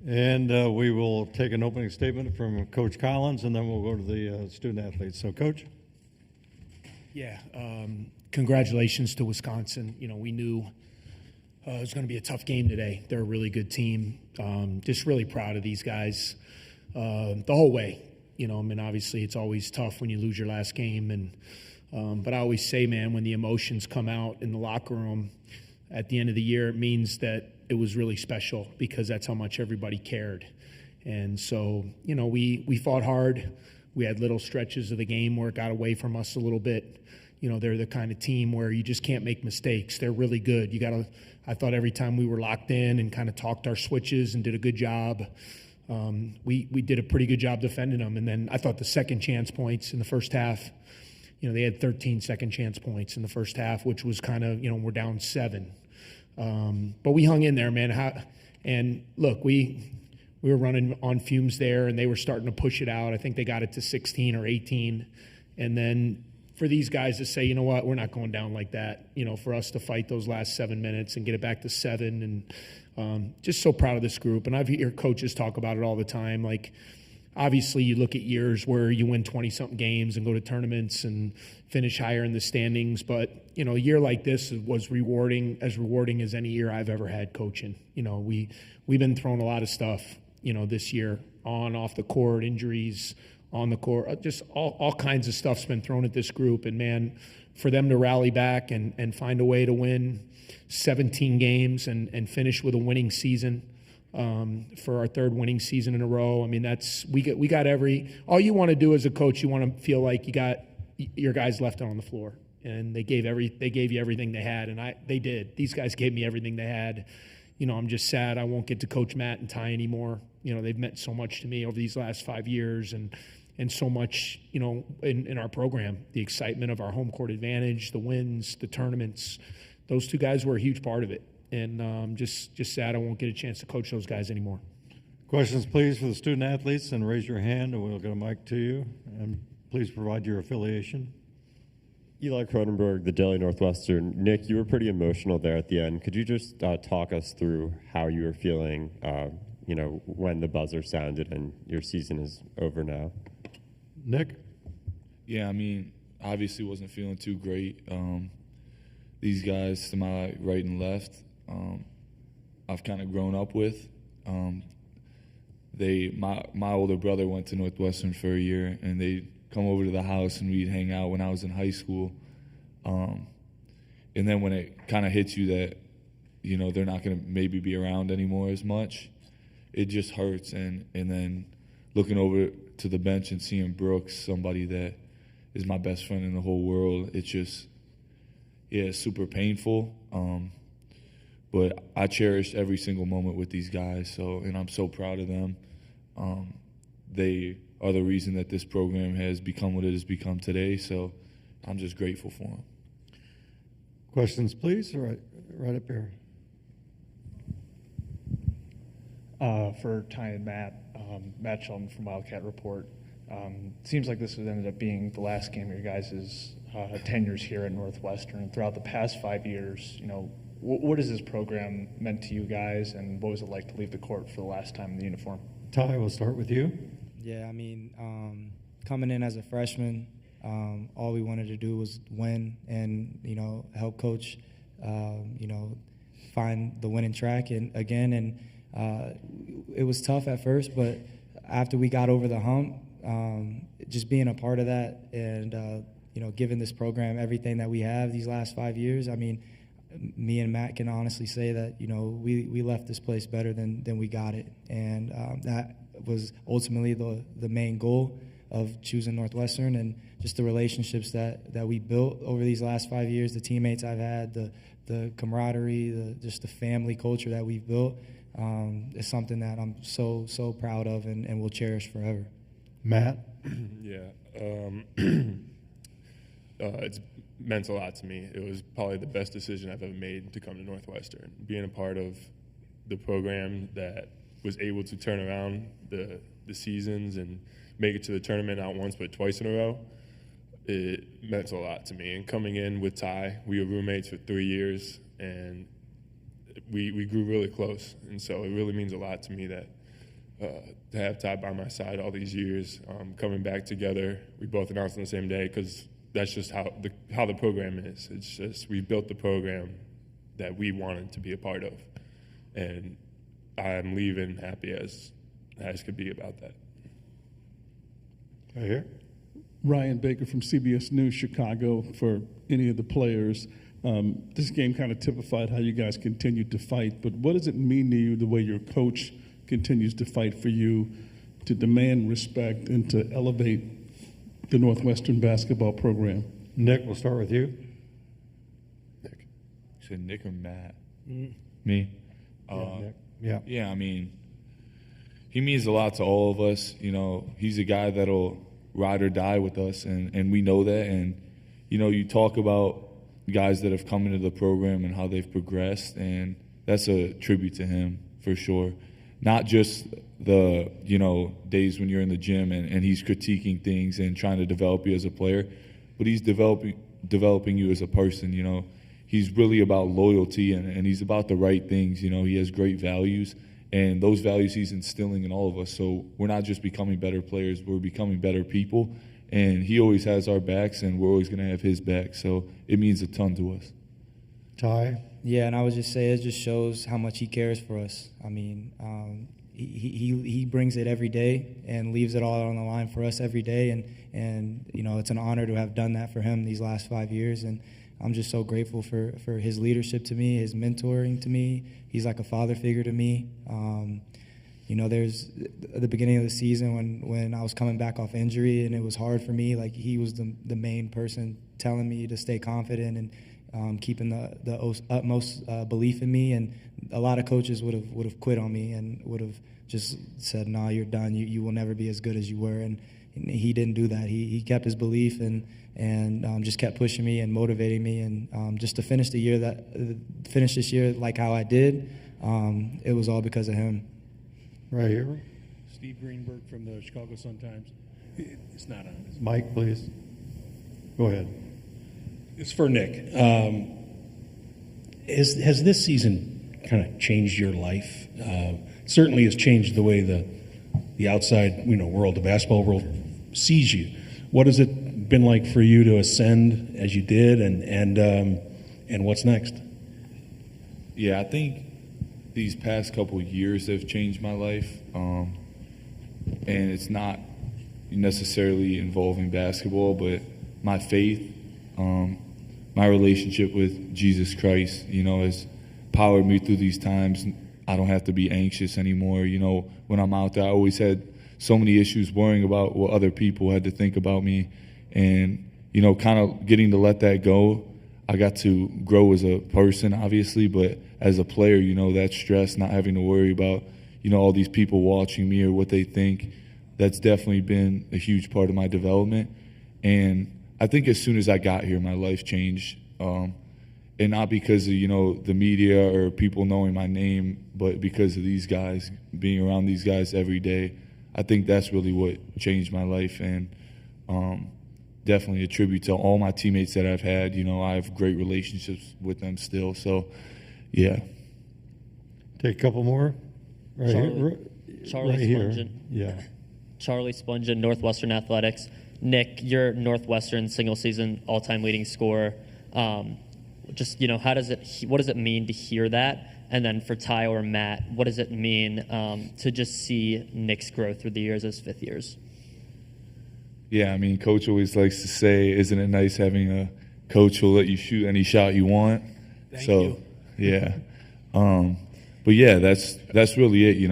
And we will take an opening statement from Coach Collins, and then we'll go to the student athletes. So, Coach? Yeah, congratulations to Wisconsin. You know, we knew it was going to be a tough game today. They're a really good team. Just really proud of these guys the whole way. You know, I mean, obviously it's always tough when you lose your last game, and but I always say, man, when the emotions come out in the locker room at the end of the year, it means that it was really special because that's how much everybody cared. And so, you know, we fought hard. We had little stretches of the game where it got away from us a little bit. You know, they're the kind of team where you just can't make mistakes. They're really good. I thought every time we were locked in and kind of talked our switches and did a good job, we did a pretty good job defending them. And then I thought the second chance points in the first half, you know, they had 13 second chance points in the first half, which was kind of, you know, we're down 7. But we hung in there, man. And look, we were running on fumes there, and they were starting to push it out. I think they got it to 16 or 18. And then for these guys to say, you know what, we're not going down like that, you know, for us to fight those last 7 minutes and get it back to 7. And just so proud of this group. And I've heard coaches talk about it all the time. Like, obviously, you look at years where you win 20-something games and go to tournaments and finish higher in the standings. But, you know, a year like this was rewarding as any year I've ever had coaching. You know, we've been thrown a lot of stuff, you know, this year, on, off the court, injuries, on the court, just all kinds of stuff's been thrown at this group. And, man, for them to rally back and find a way to win 17 games and finish with a winning season, for our third winning season in a row. I mean, we got all you want to do as a coach, you want to feel like you got your guys left on the floor, and they gave you everything they had, and they did. These guys gave me everything they had. You know, I'm just sad I won't get to coach Matt and Ty anymore. You know, they've meant so much to me over these last 5 years, and so much, you know, in our program, the excitement of our home court advantage, the wins, the tournaments. Those two guys were a huge part of it. And just sad I won't get a chance to coach those guys anymore. Questions, please, for the student athletes, and raise your hand, and we'll get a mic to you. And please provide your affiliation. Eli Cronenberg, the Daily Northwestern. Nick, you were pretty emotional there at the end. Could you just talk us through how you were feeling, you know, when the buzzer sounded and your season is over now? Nick? Yeah, I mean, obviously wasn't feeling too great. These guys to my right and left, I've kind of grown up with. My older brother went to Northwestern for a year, and they'd come over to the house and we'd hang out when I was in high school. And then when it kind of hits you that, you know, they're not going to maybe be around anymore as much, it just hurts. And then looking over to the bench and seeing Brooks, somebody that is my best friend in the whole world, it's just, yeah, it's super painful. But I cherished every single moment with these guys, and I'm so proud of them. They are the reason that this program has become what it has become today, so I'm just grateful for them. Questions, please? Right up here. For Ty and Matt, Matt Sheldon from Wildcat Report. Seems like this has ended up being the last game of your guys' tenures here at Northwestern. And throughout the past 5 years, you know, what has this program meant to you guys, and what was it like to leave the court for the last time in the uniform? Ty, we'll start with you. Yeah, I mean, coming in as a freshman, all we wanted to do was win and, you know, help coach, you know, find the winning track and it was tough at first, but after we got over the hump, just being a part of that and, you know, giving this program everything that we have these last 5 years, I mean, me and Matt can honestly say that, you know, we left this place better than we got it. And that was ultimately the main goal of choosing Northwestern, and just the relationships that we built over these last 5 years, the teammates I've had, the camaraderie, just the family culture that we've built is something that I'm so proud of and will cherish forever. Matt? Yeah. It's meant a lot to me. It was probably the best decision I've ever made to come to Northwestern. Being a part of the program that was able to turn around the seasons and make it to the tournament not once but twice in a row, it meant a lot to me. And coming in with Ty, we were roommates for 3 years, and we grew really close. And so it really means a lot to me that to have Ty by my side all these years, coming back together. We both announced on the same day because that's just how the program is. It's just we built the program that we wanted to be a part of, and I'm leaving happy as could be about that. Right here. Ryan Baker from CBS News Chicago. For any of the players, this game kind of typified how you guys continued to fight, but what does it mean to you the way your coach continues to fight for you, to demand respect and to elevate the Northwestern basketball program? Nick, we'll start with you. Nick. You said Nick or Matt? Mm-hmm. Me? Nick. Yeah. Yeah, I mean, he means a lot to all of us. You know, he's a guy that'll ride or die with us, and we know that. And, you know, you talk about guys that have come into the program and how they've progressed, and that's a tribute to him for sure. Not just the, you know, days when you're in the gym and he's critiquing things and trying to develop you as a player, but he's developing you as a person, you know. He's really about loyalty and he's about the right things, you know. He has great values, and those values he's instilling in all of us. So we're not just becoming better players, we're becoming better people. And he always has our backs, and we're always going to have his back. So it means a ton to us. Ty? Yeah, and I would just say it just shows how much he cares for us. I mean, he brings it every day and leaves it all on the line for us every day. And you know, it's an honor to have done that for him these last 5 years. And I'm just so grateful for his leadership to me, his mentoring to me. He's like a father figure to me. You know, there's at the beginning of the season when I was coming back off injury and it was hard for me, like he was the main person telling me to stay confident and keeping the utmost belief in me. And a lot of coaches would have quit on me and would have just said, "No, you're done. You will never be as good as you were." And he didn't do that. He kept his belief and just kept pushing me and motivating me. And just to finish this year like how I did, it was all because of him. Right here. Steve Greenberg from the Chicago Sun-Times. It's not on. Mike, please. Go ahead. It's for Nick. Has this season kind of changed your life? Certainly has changed the way the outside, world, the basketball world sees you. What has it been like for you to ascend as you did, and what's next? Yeah, I think these past couple of years have changed my life, and it's not necessarily involving basketball, but my faith, my relationship with Jesus Christ, has powered me through these times. I don't have to be anxious anymore. When I'm out there, I always had so many issues worrying about what other people had to think about me, and kind of getting to let that go. I got to grow as a person, obviously, but as a player, that stress, not having to worry about, all these people watching me or what they think, that's definitely been a huge part of my development. And I think as soon as I got here, my life changed. And not because of, the media or people knowing my name, but because of these guys, being around these guys every day. I think that's really what changed my life. And definitely a tribute to all my teammates that I've had. I have great relationships with them still. So, yeah. Take a couple more. Right Charlie right here. Spungen. Yeah. Charlie Spungen, Northwestern Athletics. Nick, you're Northwestern single-season all-time leading scorer. What does it mean to hear that? And then for Ty or Matt, what does it mean to just see Nick's growth through the years as fifth years? Yeah, I mean, Coach always likes to say, isn't it nice having a coach who'll let you shoot any shot you want? Thank you. Yeah. But yeah, that's really it,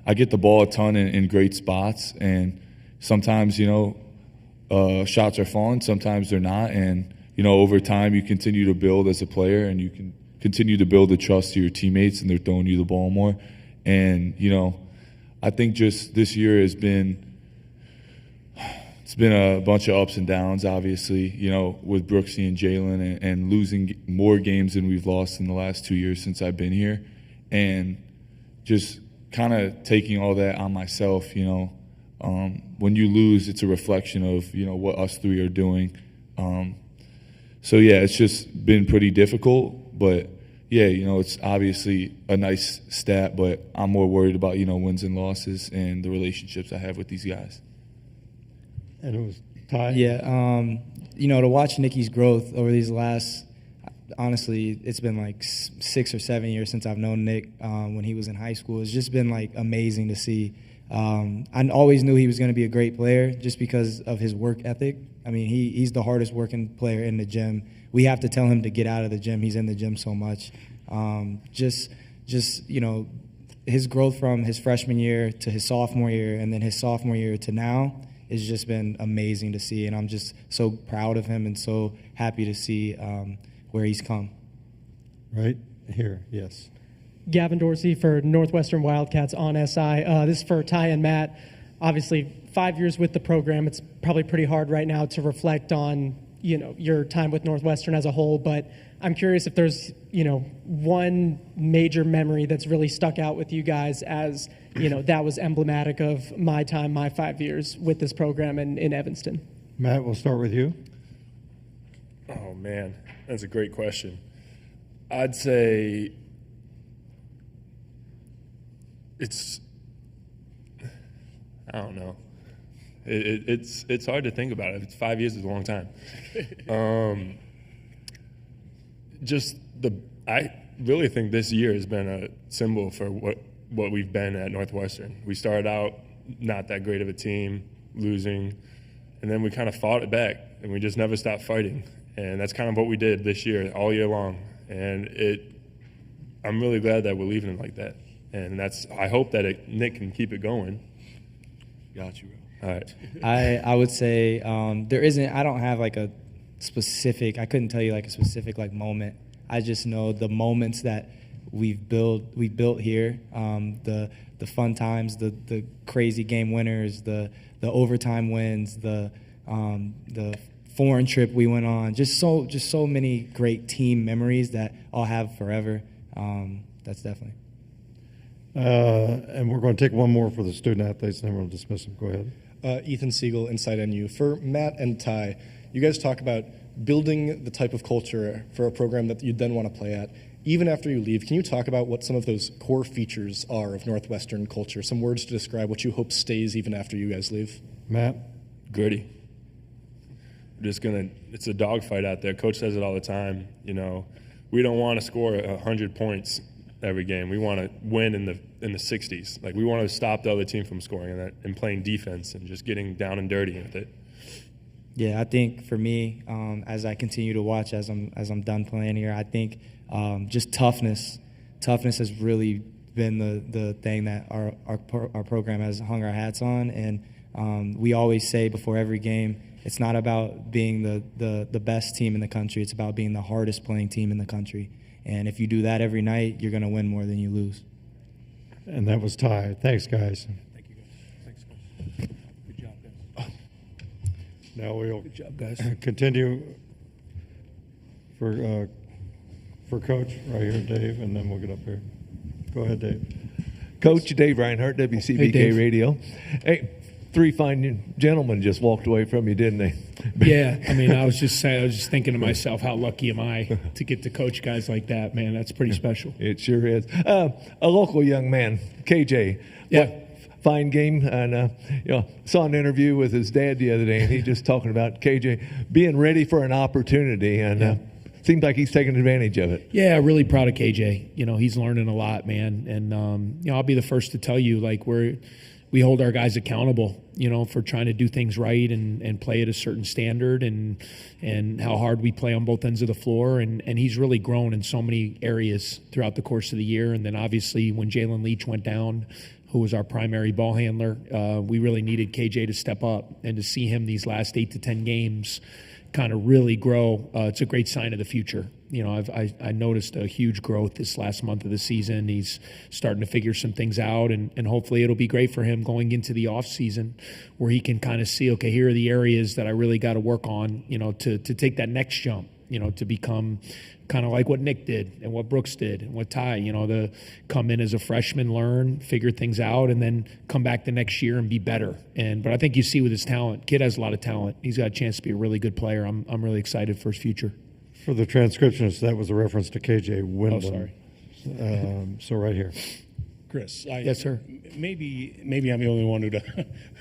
I get the ball a ton in great spots, and sometimes, shots are falling, sometimes they're not, and, over time you continue to build as a player, and you can continue to build the trust to your teammates, and they're throwing you the ball more. And, I think just this year has been – it's been a bunch of ups and downs, obviously, with Brooksy and Jalen and losing more games than we've lost in the last 2 years since I've been here. And just kind of taking all that on myself, when you lose, it's a reflection of, what us three are doing. So, yeah, it's just been pretty difficult. But, yeah, it's obviously a nice stat, but I'm more worried about, wins and losses and the relationships I have with these guys. And it was Ty? Yeah, to watch Nicky's growth over these last, honestly, it's been like 6 or 7 years since I've known Nick when he was in high school. It's just been like amazing to see. I always knew he was going to be a great player just because of his work ethic. I mean, he's the hardest working player in the gym. We have to tell him to get out of the gym. He's in the gym so much. Just his growth from his freshman year to his sophomore year and then his sophomore year to now has just been amazing to see. And I'm just so proud of him and so happy to see where he's come. Right here, yes. Gavin Dorsey for Northwestern Wildcats on SI. This is for Ty and Matt. Obviously, 5 years with the program. It's probably pretty hard right now to reflect on, your time with Northwestern as a whole. But I'm curious if there's, one major memory that's really stuck out with you guys as, that was emblematic of my time, my 5 years with this program in Evanston. Matt, we'll start with you. Oh, man, that's a great question. I'd say I don't know. It's hard to think about it. It's 5 years is a long time. I really think this year has been a symbol for what we've been at Northwestern. We started out not that great of a team, losing, and then we kind of fought it back, and we just never stopped fighting. And that's kind of what we did this year, all year long. And I'm really glad that we're leaving it like that. And I hope that Nick can keep it going. Got you, bro. All right. I would say I don't have like a specific, I couldn't tell you like a specific like moment. I just know the moments that we built here, the fun times, the crazy game winners, the overtime wins, the foreign trip we went on, just so many great team memories that I'll have forever. That's definitely. And we're going to take one more for the student athletes, and then we'll dismiss them. Go ahead. Ethan Siegel, Inside NU. For Matt and Ty, you guys talk about building the type of culture for a program that you'd then want to play at. Even after you leave, can you talk about what some of those core features are of Northwestern culture? Some words to describe what you hope stays even after you guys leave. Matt? Gritty. It's a dogfight out there. Coach says it all the time. We don't want to score 100 points every game. We want to win in the 60s. Like, we want to stop the other team from scoring and playing defense and just getting down and dirty with it. Yeah, I think for me, as I continue to watch, as I'm done playing here, I think just toughness has really been the thing that our program has hung our hats on. And we always say before every game, it's not about being the best team in the country. It's about being the hardest playing team in the country. And if you do that every night, you're going to win more than you lose. And that was Ty. Thanks, guys. Thank you, guys. Thanks, guys. Good job, guys. Now we'll Good job, guys. continue for Coach right here, Dave, and then we'll get up here. Go ahead, Dave. Coach Dave Reinhardt, WCBK Hey, Radio. Hey, three fine gentlemen just walked away from you, didn't they? Yeah, I mean, I was just thinking to myself, how lucky am I to get to coach guys like that, man? That's pretty special. It sure is. A local young man, KJ. Yeah. Fine game, and saw an interview with his dad the other day, and he just talking about KJ being ready for an opportunity, and seems like he's taking advantage of it. Yeah, really proud of KJ. He's learning a lot, man, and I'll be the first to tell you, like, we hold our guys accountable, for trying to do things right and play at a certain standard and how hard we play on both ends of the floor. And he's really grown in so many areas throughout the course of the year. And then obviously when Jalen Leach went down, who was our primary ball handler, we really needed KJ to step up, and to see him these last 8 to 10 games kind of really grow. It's a great sign of the future. I noticed a huge growth this last month of the season. He's starting to figure some things out, and hopefully it'll be great for him going into the off season, where he can kind of see, okay, here are the areas that I really got to work on, to take that next jump, to become kind of like what Nick did and what Brooks did and what Ty, to come in as a freshman, learn, figure things out, and then come back the next year and be better. But I think you see with his talent, kid has a lot of talent. He's got a chance to be a really good player. I'm really excited for his future. For the transcriptionist, that was a reference to KJ Windland. Oh, sorry. So right here. Chris, Yes, sir. Maybe I'm the only one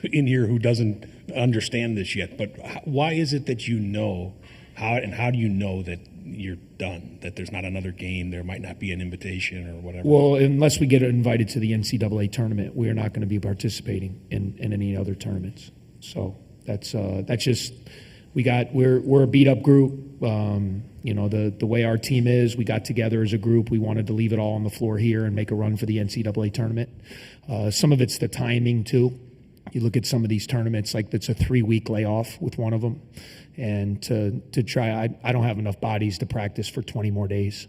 in here who doesn't understand this yet. But why is it that you know how do you know that you're done? That there's not another game, there might not be an invitation or whatever. Well, unless we get invited to the NCAA tournament, we are not going to be participating in any other tournaments. So that's just we're a beat up group. The way our team is, we got together as a group. We wanted to leave it all on the floor here and make a run for the NCAA tournament. Some of it's the timing too. You look at some of these tournaments, like it's a 3-week layoff with one of them. And to try, I don't have enough bodies to practice for 20 more days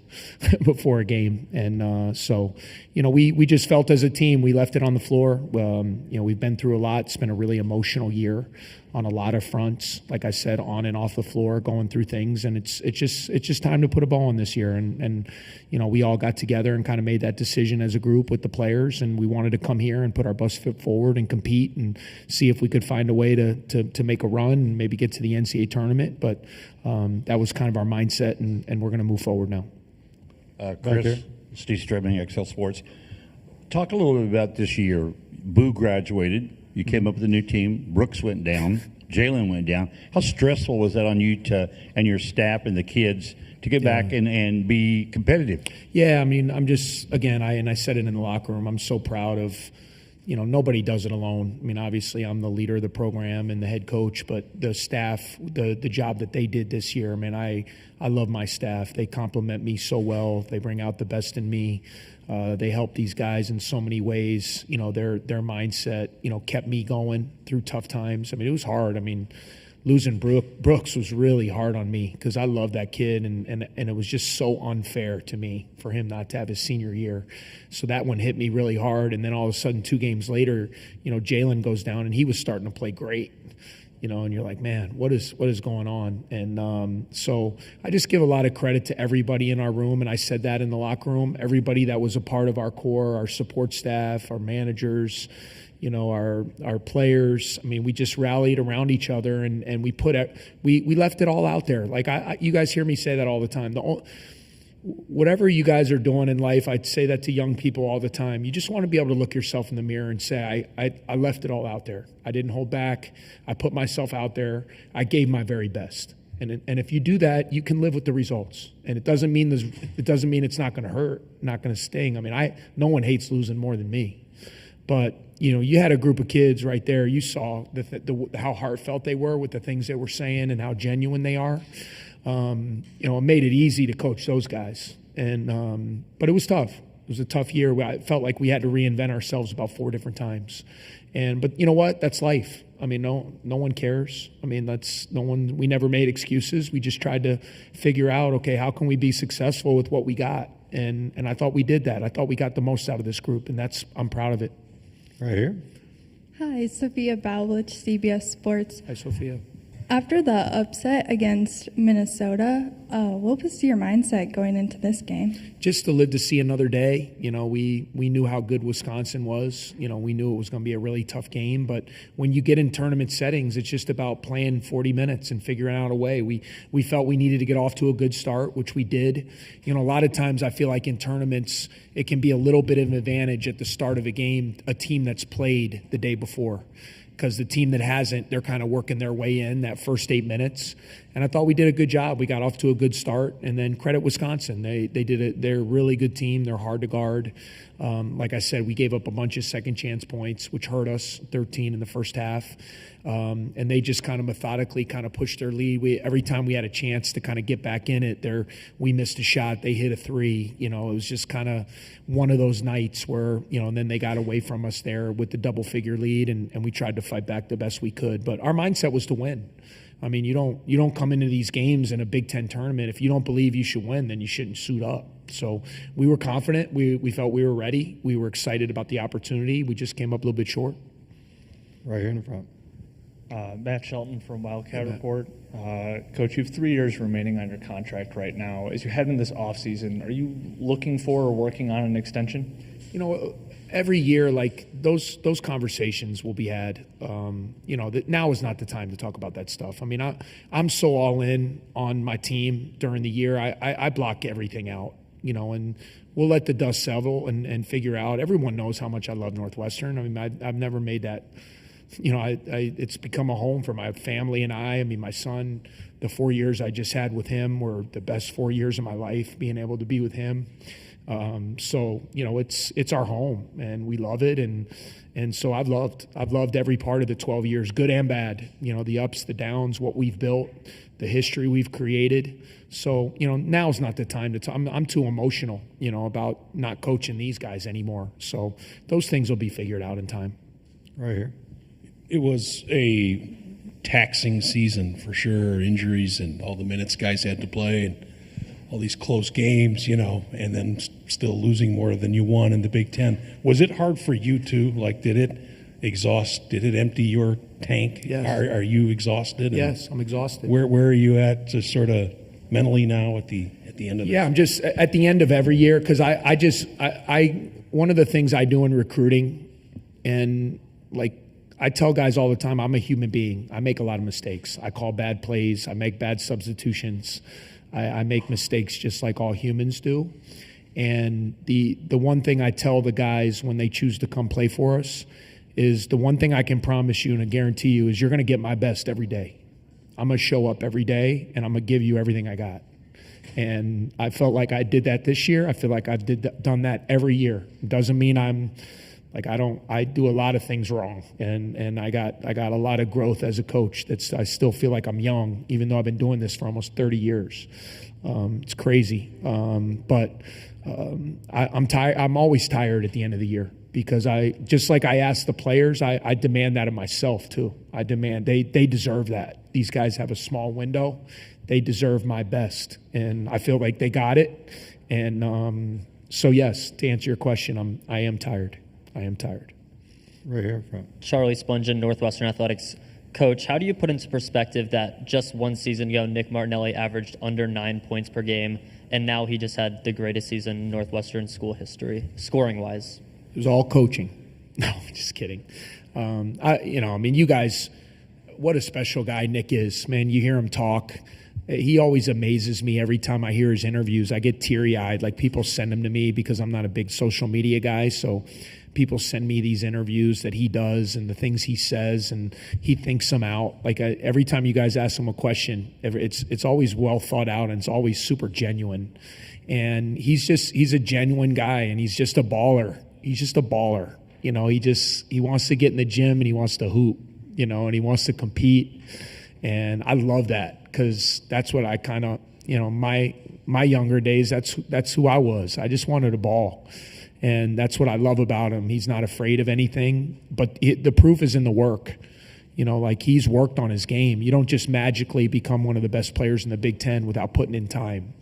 before a game. And so, we just felt as a team, we left it on the floor. We've been through a lot. It's been a really emotional year on a lot of fronts. Like I said, on and off the floor, going through things. And it's just time to put a bow on this year. And we all got together and kind of made that decision as a group with the players. And we wanted to come here and put our best foot forward and compete and see if we could find a way to make a run and maybe get to the NCAA tournament. But that was kind of our mindset, and we're going to move forward now. Chris, Steve Strebing, XL Sports. Talk a little bit about this year. Boo graduated. You came up with a new team. Brooks went down. Jalen went down. How stressful was that on you and your staff and the kids to get back and be competitive? Yeah, I mean, I'm just, again, I said it in the locker room, I'm so proud of, nobody does it alone. I mean, obviously, I'm the leader of the program and the head coach, but the staff, the job that they did this year, I mean, I love my staff. They compliment me so well. They bring out the best in me. They help these guys in so many ways. Their mindset, kept me going through tough times. I mean, it was hard. I mean, losing Brooks was really hard on me because I love that kid, and it was just so unfair to me for him not to have his senior year. So that one hit me really hard, and then all of a sudden 2 games later, Jalen goes down, and he was starting to play great. And you're like, man, what is going on? And so I just give a lot of credit to everybody in our room, and I said that in the locker room, everybody that was a part of our core, our support staff, our managers, our players. I mean, we just rallied around each other, and we left it all out there. Like you guys hear me say that all the time. Whatever you guys are doing in life, I'd say that to young people all the time. You just want to be able to look yourself in the mirror and say, I left it all out there. I didn't hold back. I put myself out there. I gave my very best. And if you do that, you can live with the results. And it doesn't mean it's not going to hurt, not going to sting. I mean, no one hates losing more than me. But you had a group of kids right there. You saw how heartfelt they were with the things they were saying and how genuine they are. It made it easy to coach those guys. But it was tough. It was a tough year. I felt like we had to reinvent ourselves about 4 different times. But you know what? That's life. I mean, no one cares. I mean, we never made excuses. We just tried to figure out, okay, how can we be successful with what we got? And I thought we did that. I thought we got the most out of this group, and I'm proud of it. Right here. Hi, Sophia Bowlich, CBS Sports. Hi, Sophia. After the upset against Minnesota, what was your mindset going into this game? Just to live to see another day. We knew how good Wisconsin was. We knew it was going to be a really tough game. But when you get in tournament settings, it's just about playing 40 minutes and figuring out a way. We felt we needed to get off to a good start, which we did. A lot of times I feel like in tournaments, it can be a little bit of an advantage at the start of a game, a team that's played the day before. Because the team that hasn't, they're kind of working their way in that first 8 minutes. And I thought we did a good job. We got off to a good start. And then credit Wisconsin. They did it. They're a really good team. They're hard to guard. Like I said, we gave up a bunch of second chance points, which hurt us, 13 in the first half. And they just kind of methodically kind of pushed their lead. Every time we had a chance to kind of get back in it, we missed a shot. They hit a 3. It was just kind of one of those nights where, and then they got away from us there with the double-figure lead, and we tried to fight back the best we could. But our mindset was to win. I mean, you don't come into these games in a Big Ten tournament. If you don't believe you should win, then you shouldn't suit up. So we were confident. We felt we were ready. We were excited about the opportunity. We just came up a little bit short. Right here in the front. Matt Shelton from Wildcat Report. Coach, you have 3 years remaining on your contract right now. As you head into this offseason, are you looking for or working on an extension? every year, like those conversations will be had. That now is not the time to talk about that stuff. I mean, I'm so all in on my team during the year. I block everything out, and we'll let the dust settle and figure out. Everyone knows how much I love Northwestern. I mean, I've never made that. It's become a home for my family and I. I mean, my son, the 4 years I just had with him were the best 4 years of my life, being able to be with him. It's our home and we love it. And so I've loved every part of the 12 years, good and bad, the ups, the downs, what we've built, the history we've created. So, now's not the time to talk. I'm too emotional, about not coaching these guys anymore. So those things will be figured out in time. Right here. It was a taxing season for sure, injuries and all the minutes guys had to play and all these close games, and then still losing more than you won in the Big Ten. Was it hard for you too? Like, did it empty your tank? Yes. Are you exhausted? Yes, I'm exhausted. Where are you at to sort of mentally now at the end of the I'm just at the end of every year because I one of the things I do in recruiting, and like I tell guys all the time, I'm a human being. I make a lot of mistakes. I call bad plays. I make bad substitutions. I make mistakes just like all humans do. And the one thing I tell the guys when they choose to come play for us is the one thing I can promise you and I guarantee you is you're going to get my best every day. I'm going to show up every day and I'm going to give you everything I got. And I felt like I did that this year. I feel like I've done that every year. It doesn't mean I do a lot of things wrong, and I got a lot of growth as a coach. I still feel like I'm young, even though I've been doing this for almost 30 years. It's crazy, but I'm tired. I'm always tired at the end of the year because just like I ask the players, I demand that of myself too. I demand they deserve that. These guys have a small window. They deserve my best, and I feel like they got it. And so yes, to answer your question, I am tired. I am tired. Right here in front. Charlie Spungen, Northwestern Athletics. Coach, how do you put into perspective that just one season ago, Nick Martinelli averaged under 9 points per game, and now he just had the greatest season in Northwestern school history, scoring-wise? It was all coaching. No, just kidding. You guys, what a special guy Nick is. Man, you hear him talk. He always amazes me every time I hear his interviews. I get teary-eyed. Like, people send them to me because I'm not a big social media guy, so people send me these interviews that he does and the things he says, and he thinks them out. Like, every time you guys ask him a question, it's always well thought out and it's always super genuine. And he's a genuine guy, and he's just a baller. He's just a baller. He wants to get in the gym and he wants to hoop, and he wants to compete. And I love that because that's what I kind of, my younger days, that's who I was. I just wanted a ball. And that's what I love about him. He's not afraid of anything, but the proof is in the work. He's worked on his game. You don't just magically become one of the best players in the Big Ten without putting in time.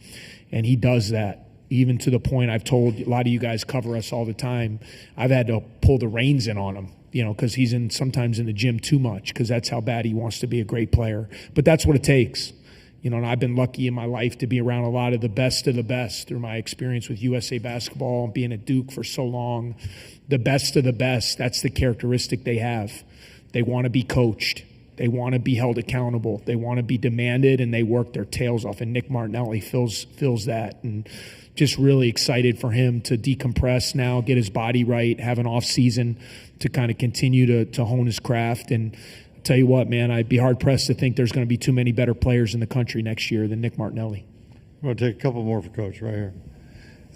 And he does that, even to the point I've told a lot of you guys cover us all the time. I've had to pull the reins in on him, because he's sometimes in the gym too much because that's how bad he wants to be a great player. But that's what it takes. And I've been lucky in my life to be around a lot of the best through my experience with USA Basketball and being at Duke for so long. The best of the best, that's the characteristic they have. They want to be coached. They want to be held accountable. They want to be demanded, and they work their tails off. And Nick Martinelli fills that. And just really excited for him to decompress now, get his body right, have an off season to kind of continue to hone his craft. And tell you what, man, I'd be hard-pressed to think there's going to be too many better players in the country next year than Nick Martinelli. I'm going to take a couple more for Coach right here.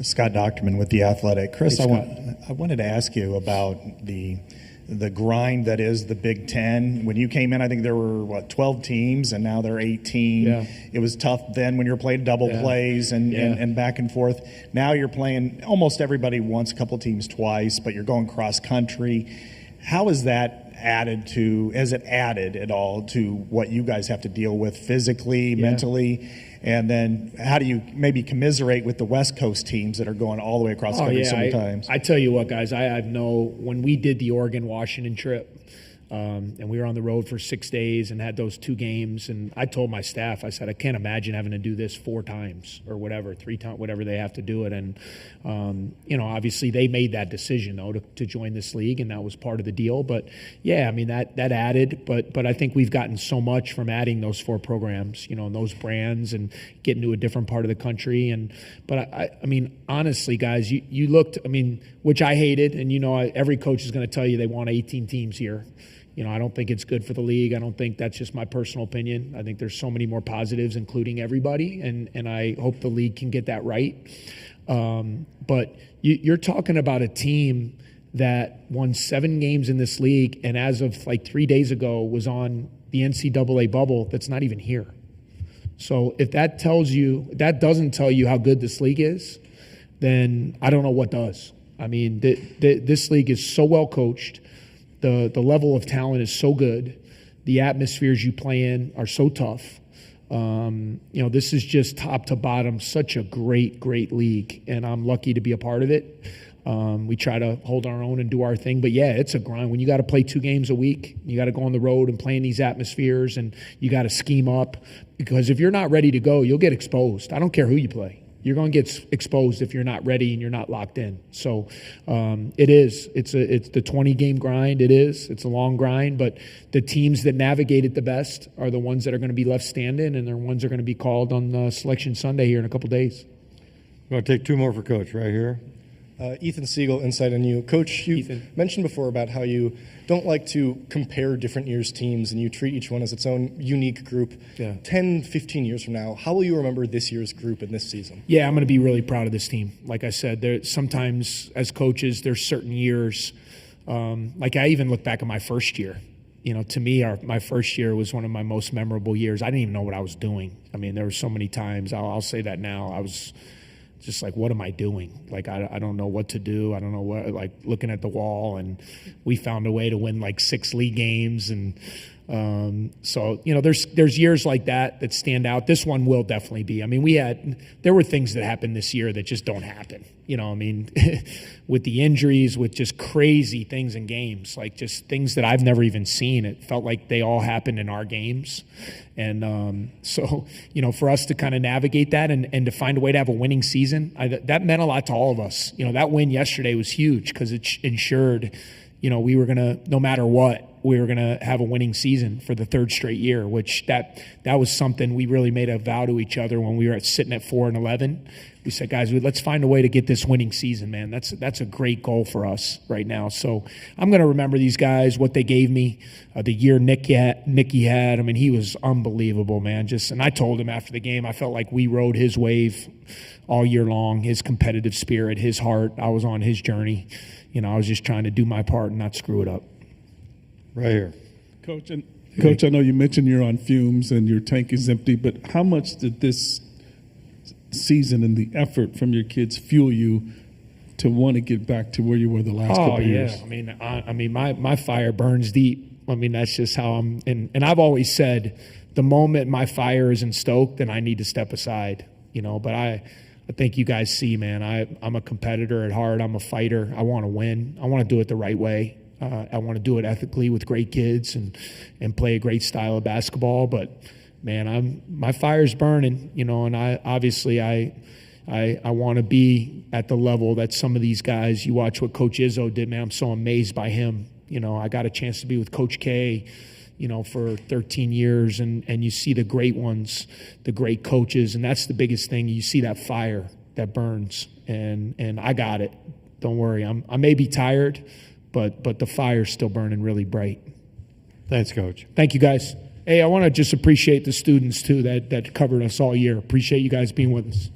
Scott Docterman with The Athletic. Chris, Hey, I wanted to ask you about the grind that is the Big Ten. When you came in, I think there were, 12 teams, and now there are 18. Yeah. It was tough then when you were playing double plays and back and forth. Now you're playing almost everybody once, a couple teams twice, but you're going cross-country. How is that has it added at all to what you guys have to deal with physically, mentally? And then how do you maybe commiserate with the West Coast teams that are going all the way across the country so many times? I tell you what, guys, when we did the Oregon-Washington trip, And we were on the road for 6 days and had those 2 games. And I told my staff, I said, I can't imagine having to do this 4 times or whatever, 3 times, whatever they have to do it. And, obviously they made that decision, though, to join this league, and that was part of the deal. But, yeah, I mean, that added. But I think we've gotten so much from adding those 4 programs, and those brands and getting to a different part of the country. But, I mean, honestly, guys, you looked, which I hated, and, every coach is going to tell you they want 18 teams here. I don't think it's good for the league. I don't think that's just my personal opinion. I think there's so many more positives, including everybody, and I hope the league can get that right. But you're talking about a team that won 7 games in this league, and as of like 3 days ago was on the NCAA bubble that's not even here. So if that doesn't tell you how good this league is, then I don't know what does. This league is so well coached. The level of talent is so good. The atmospheres you play in are so tough. This is just top to bottom, such a great, great league, and I'm lucky to be a part of it. We try to hold our own and do our thing, but yeah, it's a grind. When you got to play 2 games a week, you got to go on the road and play in these atmospheres, and you got to scheme up, because if you're not ready to go, you'll get exposed. I don't care who you play. You're going to get exposed if you're not ready and you're not locked in. So it's the 20-game grind. It's a long grind, but the teams that navigate it the best are the ones that are going to be left standing, and they're ones that are going to be called on Selection Sunday here in a couple days. We're going to take 2 more for Coach right here. Ethan Siegel, Insight on You. Coach, you mentioned before about how you don't like to compare different years' teams, and you treat each one as its own unique group. Yeah. 10, 15 years from now, how will you remember this year's group in this season? Yeah, I'm going to be really proud of this team. Like I said, sometimes as coaches, there's certain years. Like I even look back at my first year. To me, my first year was one of my most memorable years. I didn't even know what I was doing. There were so many times. I'll say that now. I was just like, what am I doing? Like, I don't know what to do. I don't know what, like looking at the wall, and we found a way to win like 6 league games. And so, there's years like that stand out. This one will definitely be. There were things that happened this year that just don't happen. With the injuries, with just crazy things in games, like just things that I've never even seen. It felt like they all happened in our games. And so, for us to kind of navigate that and to find a way to have a winning season, that meant a lot to all of us. That win yesterday was huge because it ensured, we were going to, no matter what, we were going to have a winning season for the 3rd straight year, which that was something we really made a vow to each other when we were sitting at 4-11. We said, guys, let's find a way to get this winning season, man. That's a great goal for us right now. So I'm going to remember these guys, what they gave me, the year Nicky had. He was unbelievable, man. And I told him after the game, I felt like we rode his wave all year long, his competitive spirit, his heart. I was on his journey. I was just trying to do my part and not screw it up. Right here. Coach, I know you mentioned you're on fumes and your tank is empty, but how much did this season and the effort from your kids fuel you to want to get back to where you were the last couple of years? My fire burns deep. That's just how I'm. And I've always said, the moment my fire isn't stoked, then I need to step aside. But I think you guys see, man. I'm a competitor at heart. I'm a fighter. I want to win. I want to do it the right way. I want to do it ethically with great kids and play a great style of basketball. But man, my fire's burning, and I want to be at the level that some of these guys. You watch what Coach Izzo did, man. I'm so amazed by him. I got a chance to be with Coach K, for 13 years, and you see the great ones, the great coaches, and that's the biggest thing. You see that fire that burns, and I got it. Don't worry. I may be tired, but the fire's still burning really bright. Thanks, Coach. Thank you, guys. Hey, I want to just appreciate the students, too, that covered us all year. Appreciate you guys being with us.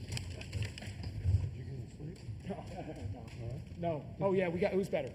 No. Oh, yeah, who's better?